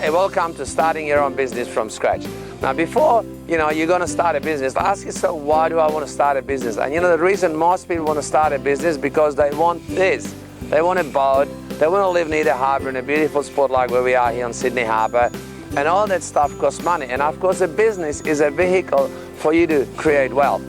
Hey, welcome to starting your own business from scratch. Now before you're going to start a business, ask yourself, why do I want to start a business? And the reason most people want to start a business because they want this. They want a boat, they want to live near the harbour in a beautiful spot like where we are here on Sydney Harbour, and all that stuff costs money. And of course a business is a vehicle for you to create wealth.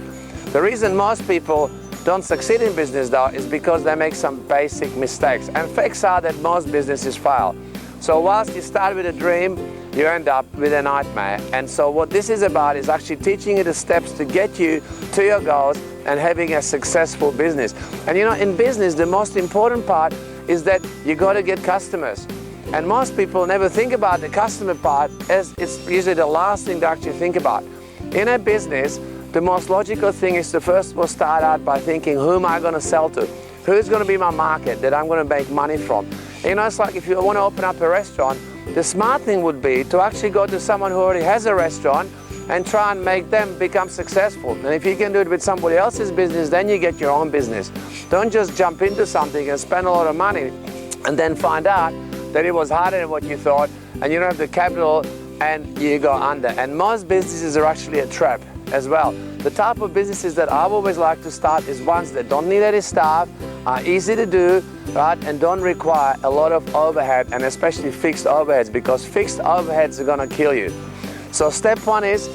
The reason most people don't succeed in business though is because they make some basic mistakes, and facts are that most businesses fail. So whilst you start with a dream, you end up with a nightmare. And so what this is about is actually teaching you the steps to get you to your goals and having a successful business. And in business, the most important part is that you got to get customers. And most people never think about the customer part, as it's usually the last thing to actually think about. In a business, the most logical thing is to first of all start out by thinking, who am I going to sell to? Who's going to be my market that I'm going to make money from? It's like if you want to open up a restaurant, the smart thing would be to actually go to someone who already has a restaurant and try and make them become successful. And if you can do it with somebody else's business, then you get your own business. Don't just jump into something and spend a lot of money and then find out that it was harder than what you thought and you don't have the capital and you go under. And most businesses are actually a trap as well. The type of businesses that I've always liked to start is ones that don't need any staff, are easy to do, right, and don't require a lot of overhead, and especially fixed overheads, because fixed overheads are going to kill you. So step one is,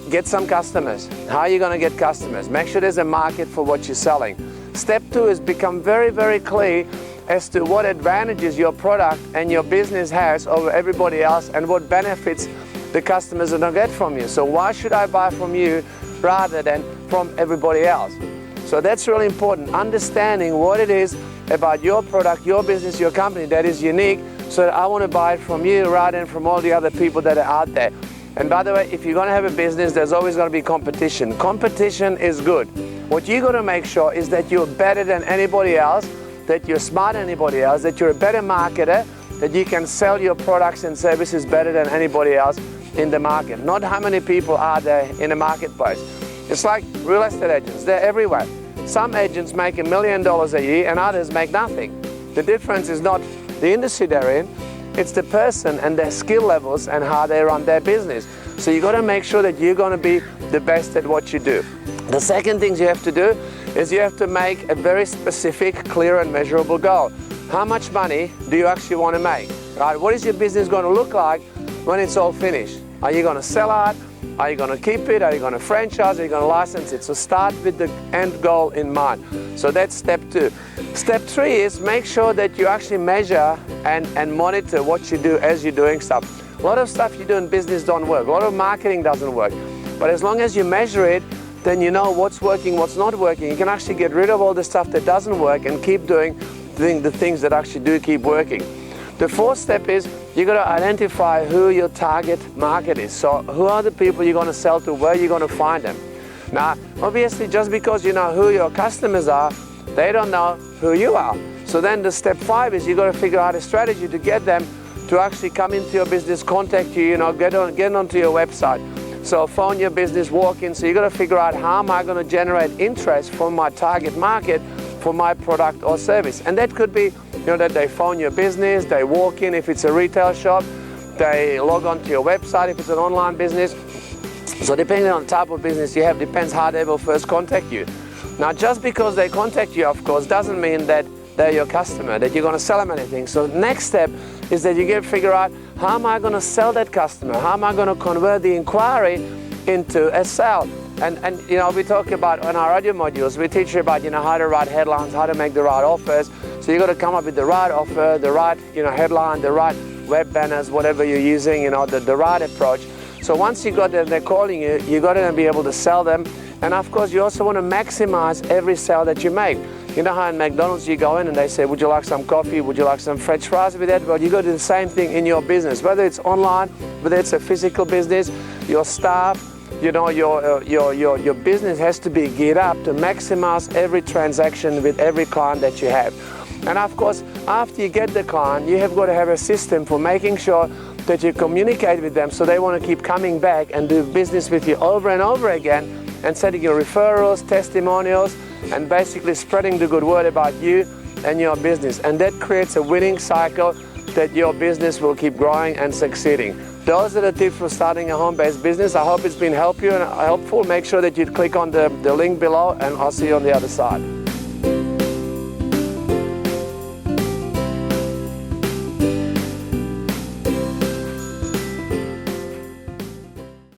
get some customers. How are you going to get customers? Make sure there's a market for what you're selling. Step two is become very, very clear as to what advantages your product and your business has over everybody else and what benefits the customers are going to get from you. So why should I buy from you rather than from everybody else? So that's really important, understanding what it is about your product, your business, your company that is unique, so that I want to buy it from you rather than from all the other people that are out there. And by the way, if you're going to have a business, there's always going to be competition. Competition is good. What you got to make sure is that you're better than anybody else, that you're smarter than anybody else, that you're a better marketer, that you can sell your products and services better than anybody else in the market. Not how many people are there in the marketplace. It's like real estate agents, they're everywhere. Some agents make $1 million a year and others make nothing. The difference is not the industry they're in, it's the person and their skill levels and how they run their business. So you got to make sure that you're going to be the best at what you do. The second thing you have to do is you have to make a very specific, clear and measurable goal. How much money do you actually want to make? Right? What is your business going to look like when it's all finished? Are you going to sell out? Are you going to keep it? Are you going to franchise? Are you going to license it? So start with the end goal in mind. So that's step two. Step three is make sure that you actually measure and monitor what you do as you're doing stuff. A lot of stuff you do in business don't work. A lot of marketing doesn't work. But as long as you measure it, then you know what's working, what's not working. You can actually get rid of all the stuff that doesn't work and keep doing the things that actually do keep working. The fourth step is you got to identify who your target market is. So who are the people you're going to sell to, where you're going to find them. Now, obviously, just because you know who your customers are, they don't know who you are. So then the step five is you got to figure out a strategy to get them to actually come into your business, contact you, get onto your website. So phone your business, walk in. So you got to figure out, how am I going to generate interest from my target market for my product or service? And that could be that they phone your business, they walk in if it's a retail shop, they log on to your website if it's an online business. So depending on the type of business you have, depends how they will first contact you. Now just because they contact you, of course, doesn't mean that they're your customer, that you're going to sell them anything. So the next step is that you got to figure out, how am I going to sell that customer? How am I going to convert the inquiry into a sale? And we talk about on our audio modules, we teach you about how to write headlines, how to make the right offers. So you got to come up with the right offer, the right headline, the right web banners, whatever you're using, the right approach. So once you got them, they're calling you, you got to be able to sell them. And of course, you also want to maximize every sale that you make. You know how in McDonald's you go in and they say, would you like some coffee? Would you like some French fries with that? Well, you got to do the same thing in your business, whether it's online, whether it's a physical business, your staff, your business has to be geared up to maximize every transaction with every client that you have. And of course, after you get the client, you have got to have a system for making sure that you communicate with them so they want to keep coming back and do business with you over and over again, and setting your referrals, testimonials, and basically spreading the good word about you and your business. And that creates a winning cycle that your business will keep growing and succeeding. Those are the tips for starting a home-based business. I hope it's been helpful. Make sure that you click on the link below, and I'll see you on the other side.